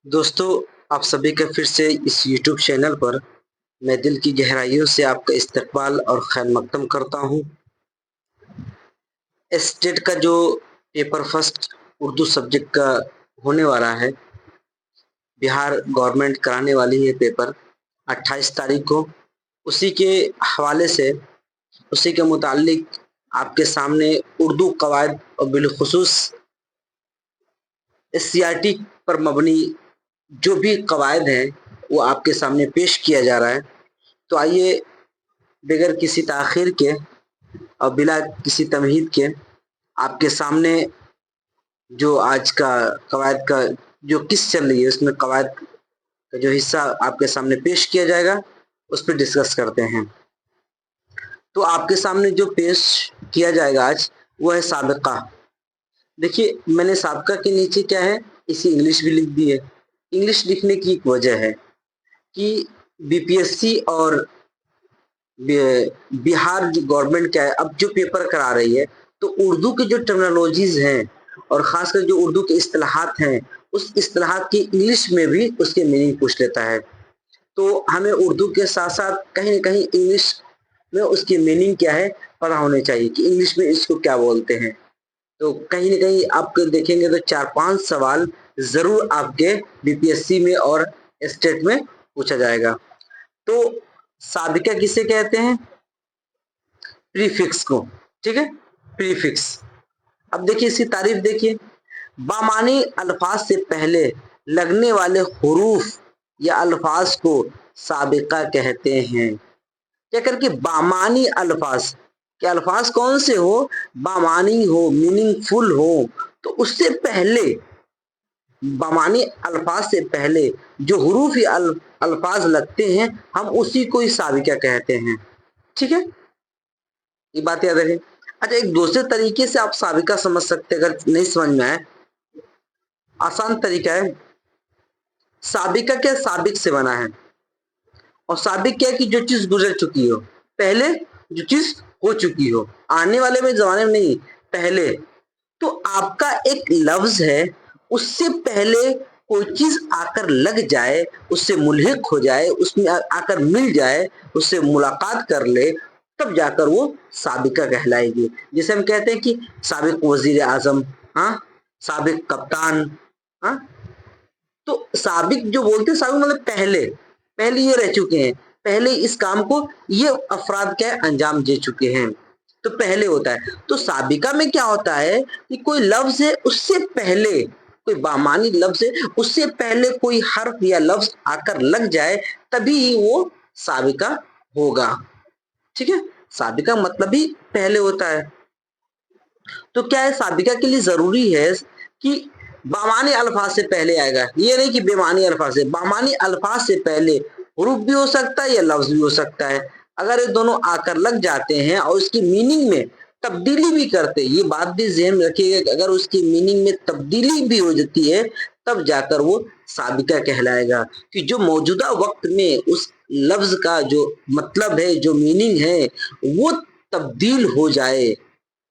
दोस्तों, आप सभी का फिर से इस YouTube चैनल पर मैं दिल की गहराइयों से आपका इस्तकबाल और खैर मकदम करता हूँ। स्टेट का जो पेपर फर्स्ट उर्दू सब्जेक्ट का होने वाला है, बिहार गवर्नमेंट कराने वाली है पेपर 28 तारीख को। उसी के हवाले से, उसी के मुताल्लिक आपके सामने उर्दू कवायद और बिलखुसूस SCRT पर मबनी जो भी कवायद हैं वो आपके सामने पेश किया जा रहा है। तो आइए बगैर किसी ताख़ीर के और बिला किसी तमहीद के आपके सामने जो आज का कवायद का जो किस्त चल रही है उसमें कवायद का जो हिस्सा आपके सामने पेश किया जाएगा उस पर डिस्कस करते हैं। तो आपके सामने जो पेश किया जाएगा आज वो है साबिक़ा। देखिए, मैंने साबिक़ा के नीचे क्या है इसी इंग्लिश भी लिख दी है। इंग्लिश लिखने की एक वजह है कि BPSC और बिहार जो गवर्नमेंट क्या है अब जो पेपर करा रही है तो उर्दू के जो टर्मिनोलॉजीज हैं और खासकर जो उर्दू के इस्तिलाहात हैं उस इस्तिलाहात की इंग्लिश में भी उसके मीनिंग पूछ लेता है। तो हमें उर्दू के साथ साथ कहीं न कहीं इंग्लिश में उसकी मीनिंग क्या है पता होने चाहिए कि इंग्लिश में इसको क्या बोलते हैं। तो कहीं न कहीं आप देखेंगे तो 4-5 सवाल ज़रूर आपके BPSC में और स्टेट में पूछा जाएगा। तो साबिक़ा किसे कहते हैं? प्रीफिक्स को, ठीक है? प्रीफिक्स। अब देखिए इसकी तारीफ देखिए, बामानी अल्फाज से पहले लगने वाले हुरूफ या अल्फाज को साबिक़ा कहते हैं। क्या करके बामानी अल्फाज के अल्फाज कौन से हो? बामानी हो, मीनिंगफुल हो, तो उससे पहले बामानी अल्फाज से पहले जो हुरूफ या अल्फाज लगते हैं हम उसी को ही साबिक़ा कहते हैं। ठीक है, ये बात याद रखें। अच्छा, एक दूसरे तरीके से आप साबिक़ा समझ सकते हैं, अगर नहीं समझ में आए आसान तरीका है। साबिक़ा क्या? साबिक़ से बना है और साबिक़ क्या है कि जो चीज गुजर चुकी हो, पहले जो चीज हो चुकी हो, आने वाले में जमाने में नहीं, पहले। तो आपका एक लफ्ज है, उससे पहले कोई चीज आकर लग जाए, उससे मुल्हिक हो जाए, उसमें आकर मिल जाए, उससे मुलाकात कर ले, तब जाकर वो साबिक़ा कहलाएगी। जैसे हम कहते हैं कि साबिक़ वजीर आजम, हाँ, साबिक़ कप्तान, हाँ। तो साबिक़ जो बोलते हैं, साबिक़ मतलब पहले, पहले ये रह चुके हैं, पहले इस काम को ये अफराद क्या है अंजाम दे चुके हैं, तो पहले होता है। तो साबिक़ा में क्या होता है कि कोई लफ्ज है उससे पहले, कोई बामानी लफ्ज है उससे पहले कोई हर्फ या लफ्ज आकर लग जाए तभी वो साबिक़ा होगा। ठीक है, साबिक़ा मतलब ही पहले होता है। तो क्या है, साबिक़ा के लिए जरूरी है कि बामानी अल्फाज से पहले आएगा, ये नहीं कि बेमानी अल्फाज से। बामानी अल्फाज से पहले हुरूफ भी हो सकता है या लफ्ज भी हो सकता है। अगर ये दोनों आकर लग जाते हैं और उसकी मीनिंग में तब्दीली भी करते, ये बात भी ज़हन में रखिएगा कि अगर उसकी मीनिंग में तब्दीली भी हो जाती है तब जाकर वो साबिक़ा कहलाएगा। कि जो मौजूदा वक्त में उस लफ्ज का जो मतलब है, जो मीनिंग है, वो तब्दील हो जाए,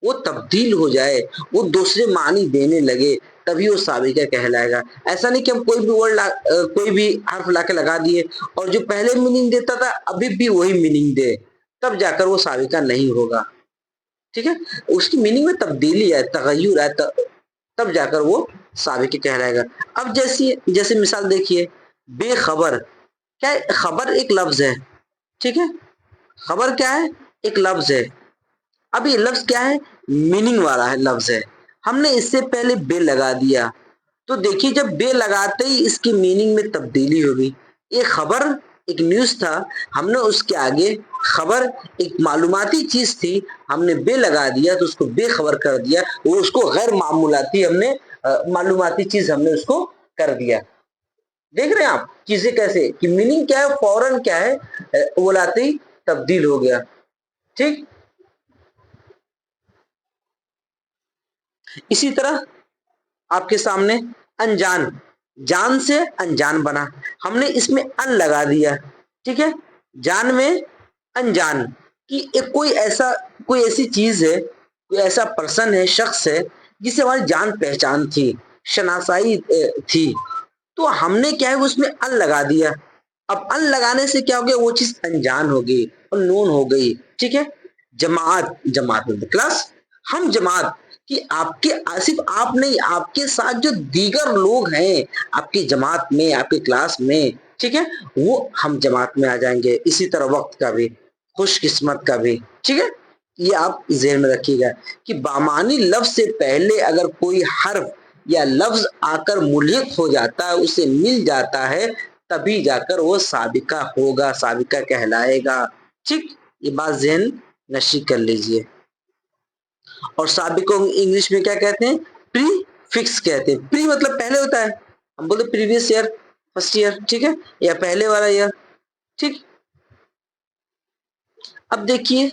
वो तब्दील हो जाए, वो दूसरे मानी देने लगे, तभी वो साबिक़ा कहलाएगा। ऐसा नहीं कि हम कोई भी वर्ड कोई भी हर्फ ला के लगा दिए और जो पहले मीनिंग देता था अभी भी वही मीनिंग दे, तब जाकर वो साबिक़ा नहीं होगा। ठीक है, उसकी मीनिंग में तब्दीली है, तगय्युर है, तब जाकर वो साबिक़ा कहलाएगा। अब जैसे मिसाल देखिए, बेखबर, क्या है? खबर एक लफ्ज है, ठीक है, खबर क्या है? एक लफ्ज है। अब ये लफ्ज क्या है? मीनिंग वाला है, लफ्ज है। हमने इससे पहले बे लगा दिया, तो देखिए जब बे लगाते ही इसकी मीनिंग में तब्दीली होगी। ये खबर एक न्यूज था, हमने उसके आगे खबर एक मालूमाती चीज थी, हमने बे लगा दिया तो उसको बेखबर कर दिया, वो उसको गैर मामूलाती हमने मालूमाती चीज हमने उसको कर दिया। देख रहे हैं आप चीजें कैसे कि मीनिंग क्या है, फौरन क्या है वो लाते ही तब्दील हो गया। ठीक, इसी तरह आपके सामने अनजान, जान से अनजान बना, हमने इसमें अन लगा दिया। ठीक है, जान में अनजान कि एक कोई ऐसी चीज है, कोई ऐसा पर्सन है, शख्स है जिसे हमारी जान पहचान थी, शनासाई थी, तो हमने क्या है उसमें अल लगा दिया। अब अल लगाने से क्या हो गया, वो चीज अनजान हो गई और नून हो गई। ठीक है, जमात, जमात मतलब क्लास, हम जमात कि आपके, सिर्फ आप नहीं, आपके साथ जो दीगर लोग हैं आपकी जमात में, आपकी क्लास में, ठीक है, वो हम जमात में आ जाएंगे। इसी तरह वक्त का भी, खुशकिस्मत का भी। ठीक है, ये आप ज़हन में रखिएगा कि बामानी लफ्ज से पहले अगर कोई हर्फ या लफ्ज आकर मुल्हिक हो जाता है, उसे मिल जाता है, तभी जाकर वो साबिका होगा, साबिका कहलाएगा। ठीक, ये बात ज़हन नशी कर लीजिए। और साबिक को इंग्लिश में क्या कहते हैं, प्री फिक्स कहते हैं। प्री मतलब पहले होता है, हम बोलते प्रीवियस ईयर, फर्स्ट ईयर, ठीक है, या पहले वाला ईयर। ठीक, अब देखिए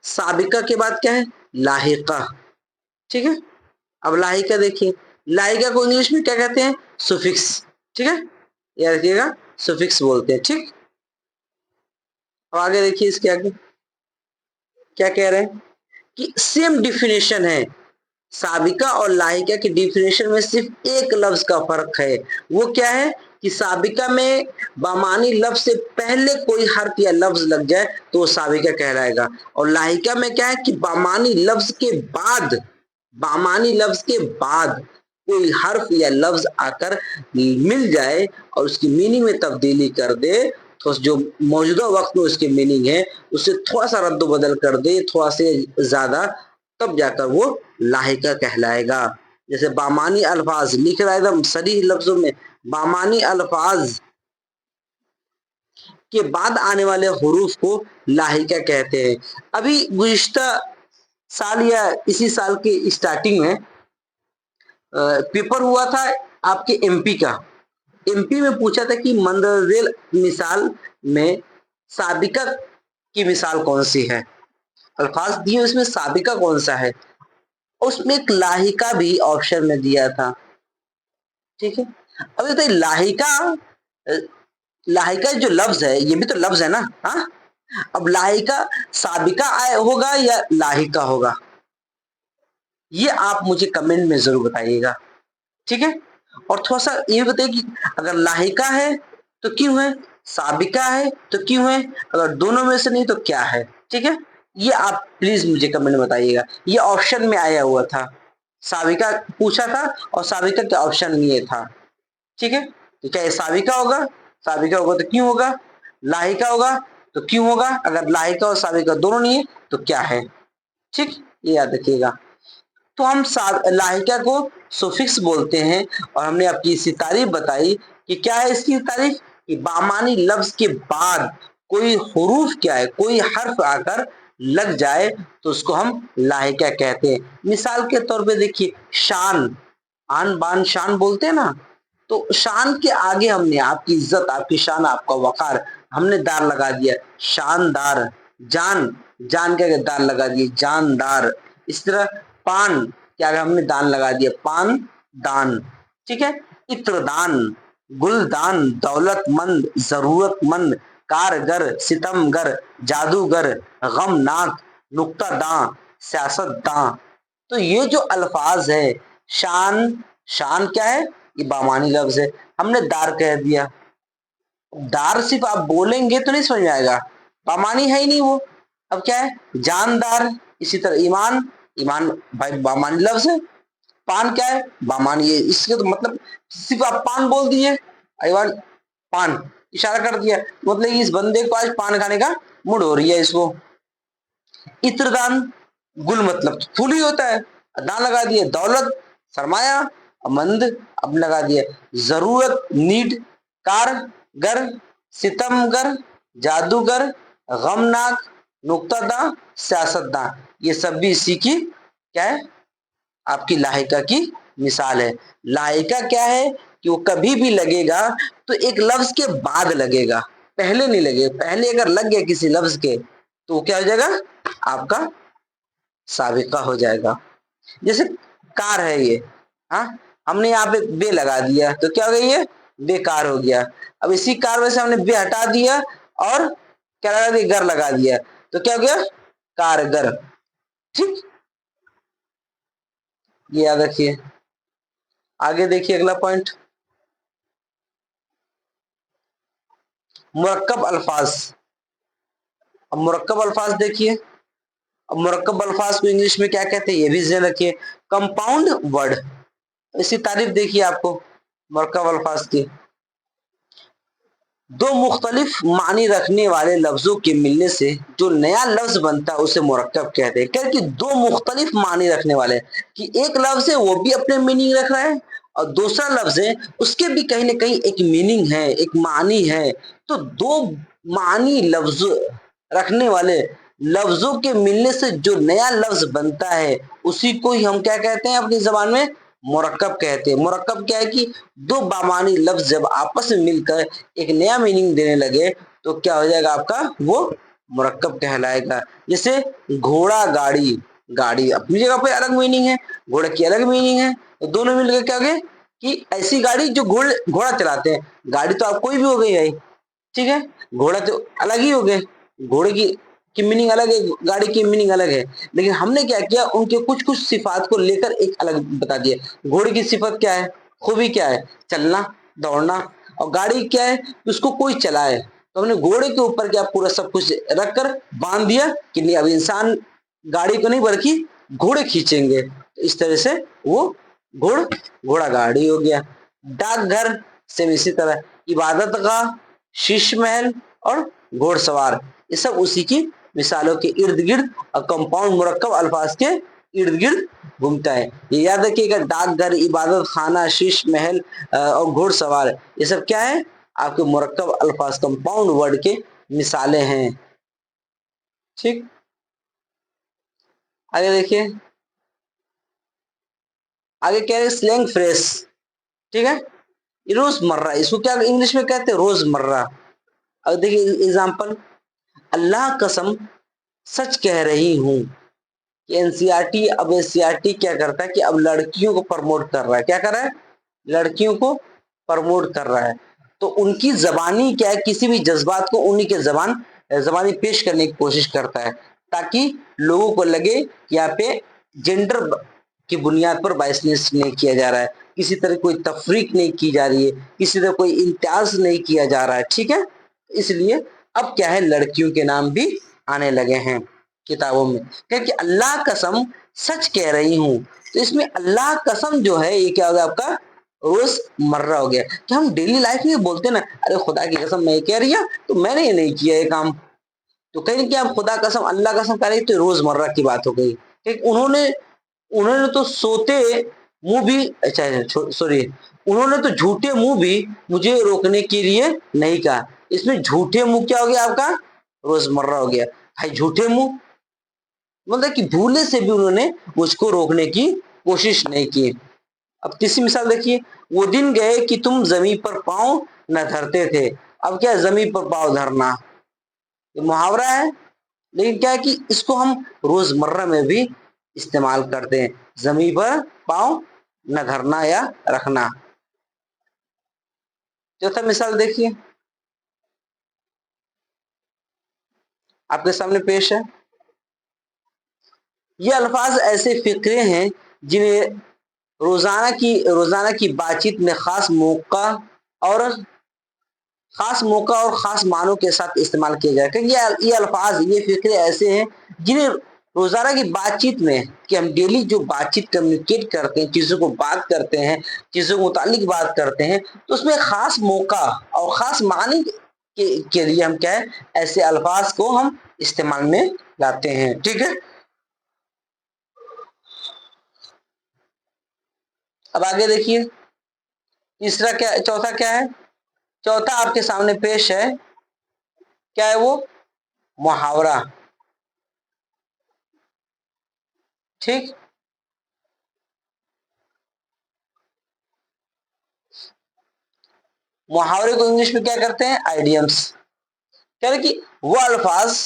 साबिका के बाद क्या है, लाहिका। ठीक है, अब लाहिका देखिए, लाहिका को इंग्लिश में क्या कहते हैं, सुफिक्स। ठीक है, याद रखिएगा, सुफिक्स बोलते हैं। ठीक, अब आगे देखिए, इसके आगे क्या कह रहे हैं कि सेम डिफिनेशन है, साबिका और लाहिका की डिफिनेशन में सिर्फ एक लफ्ज का फर्क है। वो क्या है कि साबिका में बामानी लफ्ज से पहले कोई हर्फ या लफ्ज लग जाए तो वो साबिका कहलाएगा, और लाहिका में क्या है कि बामानी लफ्ज के बाद, बामानी लफ्ज के बाद कोई हर्फ या लफ्ज आकर मिल जाए और उसकी मीनिंग में तब्दीली कर दे, तो जो मौजूदा वक्त में उसकी मीनिंग है उससे थोड़ा सा रद्द बदल कर दे, थोड़ा से ज्यादा, तब जाकर वो लाहिका कहलाएगा। जैसे बामानी अल्फाज लिख रहा है एकदम सही लफ्जों में, बामानी अल्फाज के बाद आने वाले हुरूफ को लाहिका कहते हैं। अभी गुज़िश्ता साल या इसी साल के स्टार्टिंग में पेपर हुआ था आपके एमपी का। एमपी में पूछा था कि मंदरजेल मिसाल में साबिका की मिसाल कौन सी है, अल्फाज दिए उसमें साबिका कौन सा है, उसमें एक लाहिका भी ऑप्शन में दिया था। ठीक है, अब ये तो लाहिका, लाहिका जो लफ्ज है ये भी तो लफ्ज है ना। हाँ, अब लाहिका साबिका आए होगा या लाहिका होगा, ये आप मुझे कमेंट में जरूर बताइएगा। ठीक है, और थोड़ा सा ये बताइए कि अगर लाहिका है तो क्यों है, साबिका है तो क्यों है, अगर दोनों में से नहीं तो क्या है। ठीक है, ये आप प्लीज मुझे कमेंट में बताइएगा। ये ऑप्शन में आया हुआ था, साबिका पूछा था और साबिका के ऑप्शन में ये था। ठीक है, तो क्या ये साबिका होगा, साबिका होगा तो क्यों होगा, लाहिका होगा तो क्यों होगा, अगर लाहिका और साबिका दोनों नहीं है तो क्या है। ठीक, ये याद रखिएगा। तो हम लाहिका को सुफिक्स बोलते हैं, और हमने आपकी इसी तारीफ बताई कि क्या है इसकी तारीफ, कि बामानी लफ्ज के बाद कोई हुरूफ क्या है, कोई हर्फ आकर लग जाए तो उसको हम लाहिका कहते हैं। मिसाल के तौर पे देखिए, शान, आन बान शान बोलते हैं ना, तो शान के आगे हमने आपकी इज्जत, आपकी शान, आपका वकार, हमने दार लगा दिया, शानदार। जान, जान के आगे दार लगा दिए, जानदार। इस तरह पान के आगे हमने दान लगा दिया, पान दान। ठीक है, इत्रदान, गुलदान, दौलतमंद, जरूरतमंद, कारगर, सितमगर, जादूगर, गमनाक, नुक्तादां, सियासतदां। तो ये जो अल्फाज है, शान, शान क्या है, ये बामानी लफ्ज है, हमने दार कह दिया। दार सिर्फ आप बोलेंगे तो नहीं समझ में आएगा, बामानी है ही नहीं वो। अब क्या है, जानदार। इसी तरह ईमान, ईमान भाई बामानी लफ्ज है। पान क्या है, बामानी है। इसके तो मतलब सिर्फ आप पान बोल दिए, ईमान पान इशारा कर दिया, मतलब इस बंदे को आज पान खाने का मूड हो रही है इसको। इत्रदान, गुल मतलब फूल ही होता है, दान लगा दिए, दौलत सरमाया, मंद अब लगा दिया, जरूरत नीड, कारगर, सितमगर, जादूगर, गमनाक, नुक्तादा, सियासतदां, ये सब भी इसी की क्या है, आपकी लाहिका की मिसाल है। लाहिका क्या है कि वो कभी भी लगेगा तो एक लफ्ज के बाद लगेगा, पहले नहीं लगेगा। पहले अगर लग गया किसी लफ्ज के तो वो क्या हो जाएगा, आपका साबिका हो जाएगा। जैसे कार है ये, हाँ, हमने यहाँ पे बे लगा दिया तो क्या हो गया, ये बेकार हो गया। अब इसी कार में से हमने बे हटा दिया और क्या लगा दिया, घर लगा दिया, तो क्या हो गया, कारगर। ठीक, ये याद रखिए। आगे देखिए अगला पॉइंट, मुरक्कब अल्फाज। अब मुरक्कब अल्फाज देखिए, अब मुरक्कब अल्फाज को इंग्लिश में क्या कहते हैं ये भी ध्यान रखिए, कंपाउंड वर्ड। इसी तारीफ देखिए आपको मुरक्कब अल्फाज की, दो मुख्तलिफ मानी रखने वाले लफ्जों के मिलने से जो नया लफ्ज बनता है उसे मुरक्कब कहते हैं। क्या कि दो मुख्तलिफ मानी रखने वाले, कि एक लफ्ज है वो भी अपने मीनिंग रख रहा है और दूसरा लफ्ज है उसके भी कहीं ना कहीं एक मीनिंग है, एक मानी है। तो दो मानी लफ्ज रखने वाले लफ्जों के मिलने से जो नया लफ्ज बनता है उसी को ही हम क्या कहते हैं अपनी जबान में, मुरक्कब कहते हैं। मुरक्कब क्या है कि दो बामानी लफ्ज जब आपस में मिलकर एक नया मीनिंग देने लगे तो क्या हो जाएगा आपका, वो मुरक्कब कहलाएगा। जैसे घोड़ा गाड़ी, गाड़ी अपनी जगह पे अलग मीनिंग है, घोड़े की अलग मीनिंग है, तो दोनों मिलकर क्या हो गए कि ऐसी गाड़ी जो घोड़ा चलाते हैं। गाड़ी तो आप कोई भी हो गई है, ठीक है, घोड़ा तो अलग ही हो गए, घोड़े की मीनिंग अलग है, गाड़ी की मीनिंग अलग है, लेकिन हमने क्या किया उनके कुछ कुछ सिफात को लेकर एक अलग बता दिया। घोड़े की सिफत क्या है, खूबी क्या है, चलना दौड़ना, और गाड़ी क्या है, उसको कोई चलाए। तो हमने घोड़े के ऊपर क्या पूरा सब कुछ रखकर बांध दिया कि नहीं अब इंसान गाड़ी को नहीं बल्कि घोड़े खींचेंगे। तो इस तरह से वो घोड़ा गाड़ी हो गया। डाकघर से इसी तरह, इबादत गाह, शीश महल और घोड़सवार, ये सब उसी की मिसालों के इर्द गिर्द और कंपाउंड मुरक्कब अल्फाज के इर्द गिर्द घूमता है। ये याद रखिएगा, डाकघर, इबादत खाना, शीश महल और घोड़सवार, ये सब क्या है आपके मुरक्कब अल्फाज, कंपाउंड वर्ड के मिसालें हैं। ठीक, आगे देखिए, आगे क्या है, स्लैंग फ्रेज। ठीक है, रोजमर्रा, इसको क्या इंग्लिश में कहते हैं, रोजमर्रा। अब देखिए एग्जाम्पल, अल्लाह कसम सच कह रही हूं। एनसीईआरटी, अब एनसीईआरटी क्या करता है कि अब लड़कियों को प्रमोट कर रहा है, क्या कर रहा है, लड़कियों को प्रमोट कर रहा है। तो उनकी जबानी क्या है, किसी भी जज्बात को उन्हीं के जबानी पेश करने की कोशिश करता है, ताकि लोगों को लगे कि यहाँ पे जेंडर की बुनियाद पर बायसनेस नहीं किया जा रहा है, किसी तरह कोई तफरीक नहीं की जा रही है, किसी तरह कोई इम्तियाज नहीं किया जा रहा है। ठीक है, इसलिए अब क्या है, लड़कियों के नाम भी आने लगे हैं किताबों में। क्योंकि अल्लाह कसम सच कह रही हूं, तो इसमें अल्लाह कसम जो है ये क्या हो गया आपका, रोजमर्रा हो गया। कि हम डेली लाइफ में बोलते ना, अरे खुदा की कसम मैं कह रही हूं तो मैंने ये नहीं किया ये काम, तो कहीं कि आप खुदा कसम अल्लाह कसम कह रही, तो रोजमर्रा की बात हो गई। उन्होंने उन्होंने तो सोते मुंह भी, अच्छा सॉरी, उन्होंने तो झूठे मुंह भी मुझे रोकने के लिए नहीं कहा। इसमें झूठे मुंह क्या हो गया आपका, रोजमर्रा हो गया। भाई झूठे मुंह मतलब कि भूले से भी उन्होंने मुझको रोकने की कोशिश नहीं की। अब तीसरी मिसाल देखिए, वो दिन गए कि तुम जमीन पर पांव न धरते थे। अब क्या है, जमीन पर पांव धरना ये मुहावरा है, लेकिन क्या है कि इसको हम रोजमर्रा में भी इस्तेमाल करते हैं, जमीन पर पांव न धरना या रखना। चौथा मिसाल देखिए आपके सामने पेश है, ये अल्फाज ऐसे फिक्रे हैं जिन्हें रोजाना की बातचीत में खास मौका और खास मानों के साथ इस्तेमाल किया जाए। क्योंकि ये अल्फाज, ये फिक्रे ऐसे हैं जिन्हें रोजाना की बातचीत में, कि हम डेली जो बातचीत कम्युनिकेट करते हैं, चीजों को बात करते हैं, चीजों के मुतालिक बात करते हैं, तो उसमें खास मौका और खास मानी के लिए हम क्या है, ऐसे अल्फाज को हम इस्तेमाल में लाते हैं। ठीक है, अब आगे देखिए तीसरा क्या, चौथा क्या है, चौथा आपके सामने पेश है, क्या है वो, मुहावरा। ठीक, मुहावरे को इंग्लिश में क्या करते हैं, आइडियम्स। क्या है कि वो अल्फाज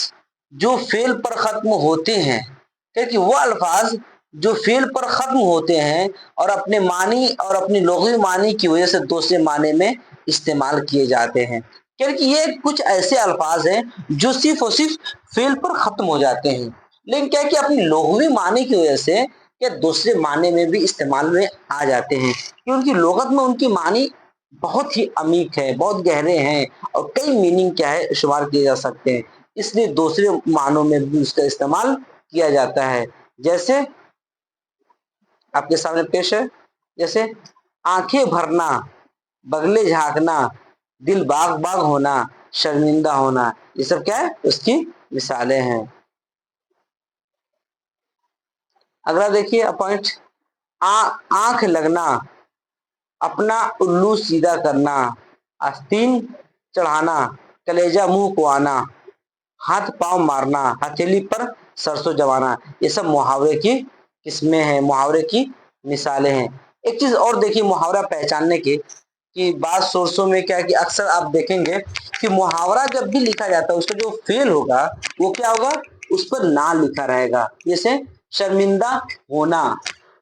जो फेल पर खत्म होते हैं, क्या है कि वो अल्फाज जो फेल पर खत्म होते हैं और अपने मानी और अपनी लुग़वी मानी की वजह से दूसरे माने में इस्तेमाल किए जाते हैं। क्या है कि ये कुछ ऐसे अल्फाज हैं जो सिर्फ और सिर्फ फेल पर खत्म हो जाते हैं, लेकिन क्या है कि अपनी लुग़वी मानी की वजह से क्या दूसरे माने में भी इस्तेमाल में आ जाते हैं, कि उनकी लुगत में उनकी मानी बहुत ही अमीक है, बहुत गहरे हैं और कई मीनिंग क्या है शुमार किए जा सकते हैं, इसलिए दूसरे मानों में भी उसका इस्तेमाल किया जाता है। जैसे आपके सामने पेश है, जैसे आंखें भरना, बगले झांकना, दिल बाग बाग होना, शर्मिंदा होना, ये सब क्या है उसकी मिसालें हैं। अगला देखिए पॉइंट, आंख लगना, अपना उल्लू सीधा करना, आस्तीन चढ़ाना, कलेजा मुंह को आना, हाथ पांव मारना, हथेली पर सरसों जमाना, ये सब मुहावरे की किस्में हैं, मुहावरे की मिसालें हैं। एक चीज और देखिए मुहावरा पहचानने की, कि बाद सोर्सों में क्या है कि अक्सर आप देखेंगे कि मुहावरा जब भी लिखा जाता है उसका जो फेल होगा वो क्या होगा, उस पर ना लिखा रहेगा। जैसे शर्मिंदा होना,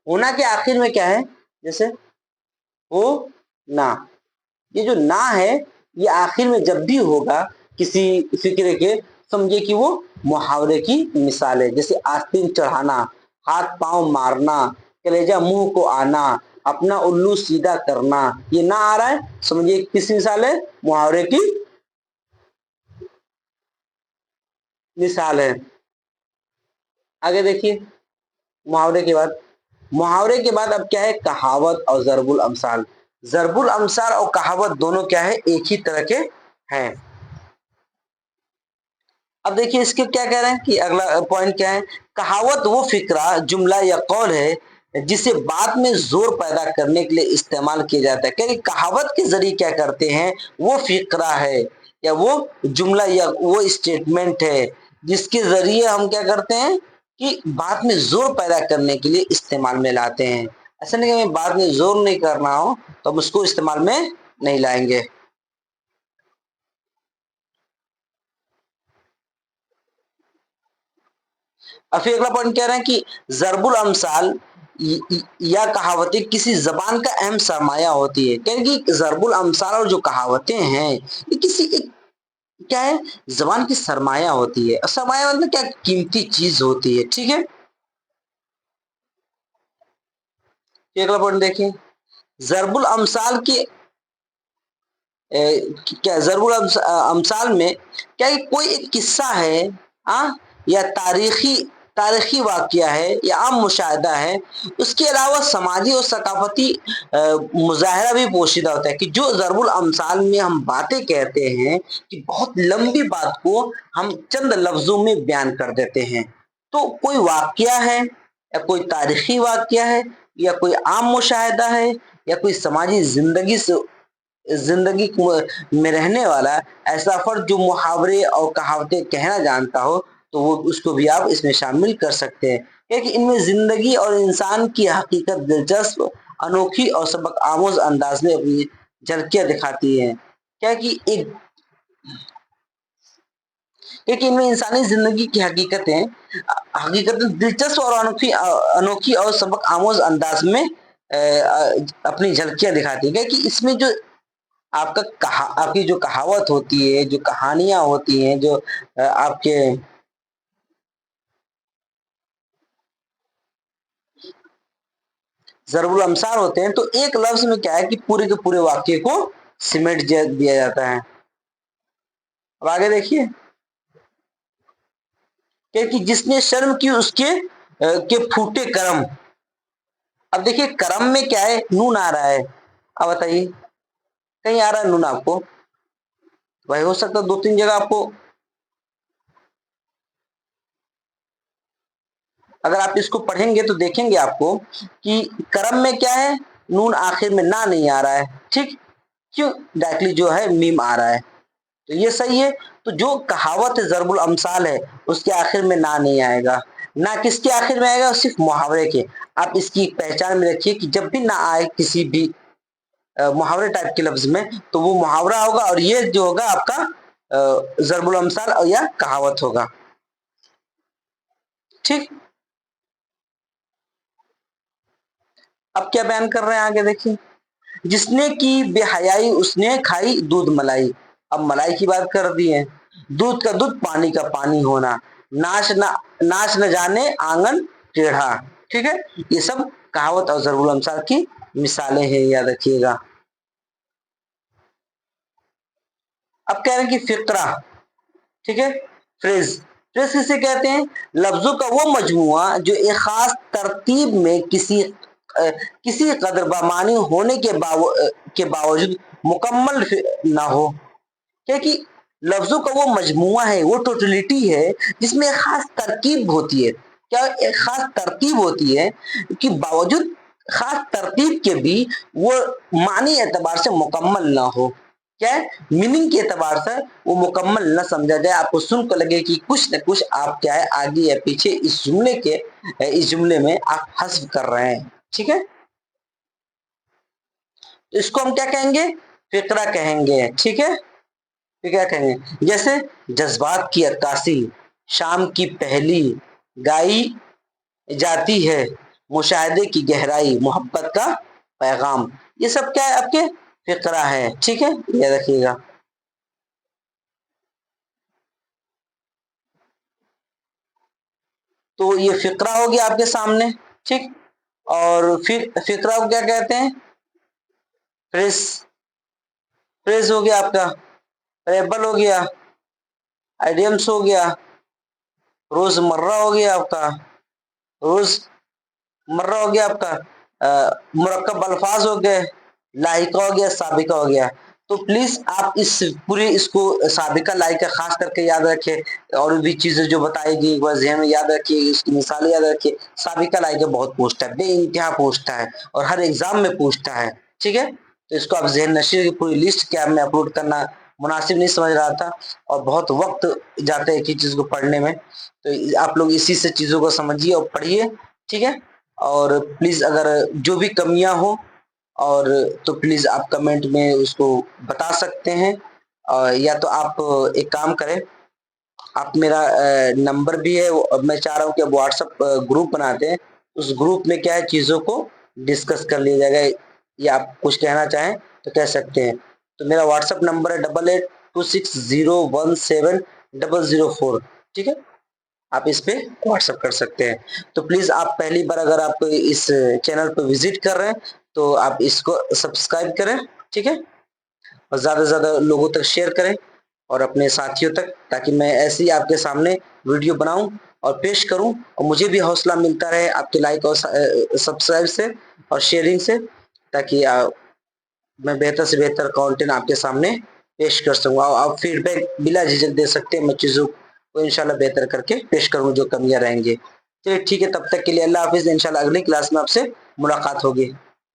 होना के आखिर में क्या है, जैसे हो ना, ये जो ना है ये आखिर में जब भी होगा किसी फिक्रे के, समझिए कि वो मुहावरे की मिसाल है। जैसे आस्तीन चढ़ाना, हाथ पांव मारना, कलेजा मुंह को आना, अपना उल्लू सीधा करना, ये ना आ रहा है, समझिए किस मिसाल है, मुहावरे की मिसाल है। आगे देखिए मुहावरे के बाद अब क्या है, कहावत और जरबुल अमसाल। जरबुल अमसाल और कहावत दोनों क्या है, एक ही तरह के हैं। अब देखिए इसके क्या कह रहे हैं कि अगला पॉइंट क्या है, कहावत वो फिक्रा, जुमला या कौल है जिसे बात में जोर पैदा करने के लिए इस्तेमाल किया जाता है। क्योंकि कहावत के जरिए क्या करते हैं, वो फिक्रा है या वो जुमला या वो स्टेटमेंट है जिसके जरिए हम क्या करते हैं कि बात में जोर पैदा करने के लिए इस्तेमाल में लाते हैं। ऐसा नहीं कि हमें बात में जोर नहीं करना हो तो हम उसको इस्तेमाल में नहीं लाएंगे। और फिर अगला पॉइंट कह रहे हैं कि जरबुल अमसाल या कहावतें किसी जबान का अहम सरमाया होती है। क्योंकि जरबुल अमसाल और जो कहावतें हैं ये किसी एक क्या है, जबान की सरमाया होती है। और सरमाया मतलब क्या, कीमती चीज होती है। ठीक है, अगला पॉइंट देखिए, जरबुल अमसाल की क्या जरूर अमसाल में क्या ये कोई एक किस्सा है, या तारीखी तारीखी वाकया है या आम मुशाहिदा है, उसके अलावा समाजी और सकाफती मुजाहरा भी पोशीदा होता है। कि जो ज़रबुल अमसाल में हम बातें कहते हैं कि बहुत लंबी बात को हम चंद लफ्जों में बयान कर देते हैं। तो कोई वाकया है या कोई तारीखी वाकया है या कोई आम मुशाहिदा है या कोई समाजी जिंदगी में रहने वाला ऐसा फर्द जो मुहावरे और कहावतें कहना जानता हो, तो वो उसको भी आप इसमें शामिल कर सकते हैं। क्योंकि इनमें जिंदगी और इंसान की हकीकत दिलचस्प, अनोखी और सबक आमोज अंदाज में अपनी झलकियां दिखाती है। क्या कि एक क्योंकि इनमें इंसानी जिंदगी की हकीकतें दिलचस्प और अनोखी अनोखी और सबक आमोज अंदाज में अपनी झलकियां दिखाती है। क्योंकि इसमें जो आपकी जो कहावत होती है, जो कहानियां होती हैं, जो आपके ज़रबुल अमसाल होते हैं, तो एक लफ्ज में क्या है कि पूरे के पूरे वाक्य को सिमट दिया जाता है। अब आगे देखिए, कि जिसने शर्म की उसके के फूटे करम। अब देखिए करम में क्या है, नून आ रहा है। अब बताइए कहीं आ रहा है नून आपको, भाई हो सकता है दो तीन जगह आपको, अगर आप इसको पढ़ेंगे तो देखेंगे आपको कि करम में क्या है, नून आखिर में ना नहीं आ रहा है। ठीक, क्यों, डायरेक्टली जो है मीम आ रहा है, तो ये सही है। तो जो कहावत है ज़रबुल अमसाल है उसके आखिर में ना नहीं आएगा। ना किसके आखिर में आएगा, सिर्फ मुहावरे के। आप इसकी पहचान में रखिए कि जब भी ना आए किसी भी मुहावरे टाइप के लफ्ज में, तो वो मुहावरा होगा और ये जो होगा आपका ज़रबुल अमसाल या कहावत होगा। ठीक, अब क्या बयान कर रहे हैं आगे देखिए, जिसने की बेहयाई उसने खाई दूध मलाई। अब मलाई की बात कर दी है, दूध का दूध पानी का पानी होना, नाच न जाने आंगन टेढ़ा। ठीक है, ये सब कहावत और ज़रबुल अमसाल की मिसालें हैं, याद रखिएगा। अब कह रहे हैं कि फिक्रा, ठीक है, फ्रेज। फ्रेज किसे कहते हैं? लफ्जों का वो मजमुआ जो एक खास तरतीब में किसी कदर बामानी होने के बावजूद मुकम्मल ना हो। क्या कि लफ्जों का वो मजमुआ है, वो टोटलिटी है जिसमें एक खास तरकीब होती है। क्या एक खास तरतीब होती है कि बावजूद खास तरतीब के भी वो मानी एतबार से मुकम्मल ना हो। क्या है? मीनिंग के एतबार से वो मुकम्मल न समझा जाए, आपको सुन कर लगे कि कुछ न कुछ आप क्या है आगे या पीछे इस जुमले में आप हस्फ कर रहे हैं। ठीक है, तो इसको हम क्या कहेंगे? फिक्रा कहेंगे। ठीक है, फिर क्या कहेंगे? जैसे जज्बात की अक्कासी, शाम की पहली गाई जाती है, मुशाहदे की गहराई, मोहब्बत का पैगाम, ये सब क्या है? आपके फिक्रा है। ठीक है, ये रखिएगा। तो ये फिक्रा हो गया आपके सामने। ठीक, और फिर फिक्रा को क्या कहते हैं? फ्रेज। फ्रेज हो गया आपका, रेबल हो गया, आइडियम्स हो गया, रोजमर्रा हो गया आपका, रोजमर्रा हो गया आपका, मुरक्कब अल्फाज हो गए, लाहिका हो गया, साबिका हो गया। तो प्लीज आप इस पूरे इसको साबिका लाहिका खास करके याद रखें, और भी चीजें जो बताई गई एक बार ज़हन में याद रखिए, इसकी मिसालें याद रखिए। साबिका लाहिका बहुत पूछता है, बेइंतहा पूछता है, और हर एग्जाम में पूछता है। ठीक है, तो इसको आप ज़हन नशीर की पूरी लिस्ट क्या में अपलोड करना मुनासिब नहीं समझ रहा था, और बहुत वक्त जाता है एक ही चीज को पढ़ने में, तो आप लोग इसी से चीजों को समझिए और पढ़िए। ठीक है, और प्लीज अगर जो भी कमियां हो और तो प्लीज आप कमेंट में उसको बता सकते हैं, या तो आप एक काम करें, आप मेरा नंबर भी है, मैं चाह रहा हूँ कि आप व्हाट्सएप ग्रुप बनाते हैं, उस ग्रुप में क्या है चीजों को डिस्कस कर लिया जाएगा, या आप कुछ कहना चाहें तो कह सकते हैं। तो मेरा व्हाट्सएप नंबर है 8826017004। ठीक है, आप इस पे व्हाट्सएप कर सकते हैं। तो प्लीज आप पहली बार अगर आप इस चैनल पर विजिट कर रहे हैं तो आप इसको सब्सक्राइब करें। ठीक है, और ज्यादा से ज्यादा लोगों तक शेयर करें और अपने साथियों तक, ताकि मैं ऐसे ही आपके सामने वीडियो बनाऊं और पेश करूं, और मुझे भी हौसला मिलता रहे आपके लाइक और सब्सक्राइब से और शेयरिंग से, ताकि मैं बेहतर से बेहतर कंटेंट आपके सामने पेश कर सकूँ। आप फीडबैक बिला झिझक दे सकते हैं, मैं चीज़ों को इंशाल्लाह बेहतर करके पेश करूँ जो कमियां रहेंगी। चलिए ठीक है, तब तक के लिए अल्लाह हाफिज़। इंशाल्लाह अगली क्लास में आपसे मुलाकात होगी।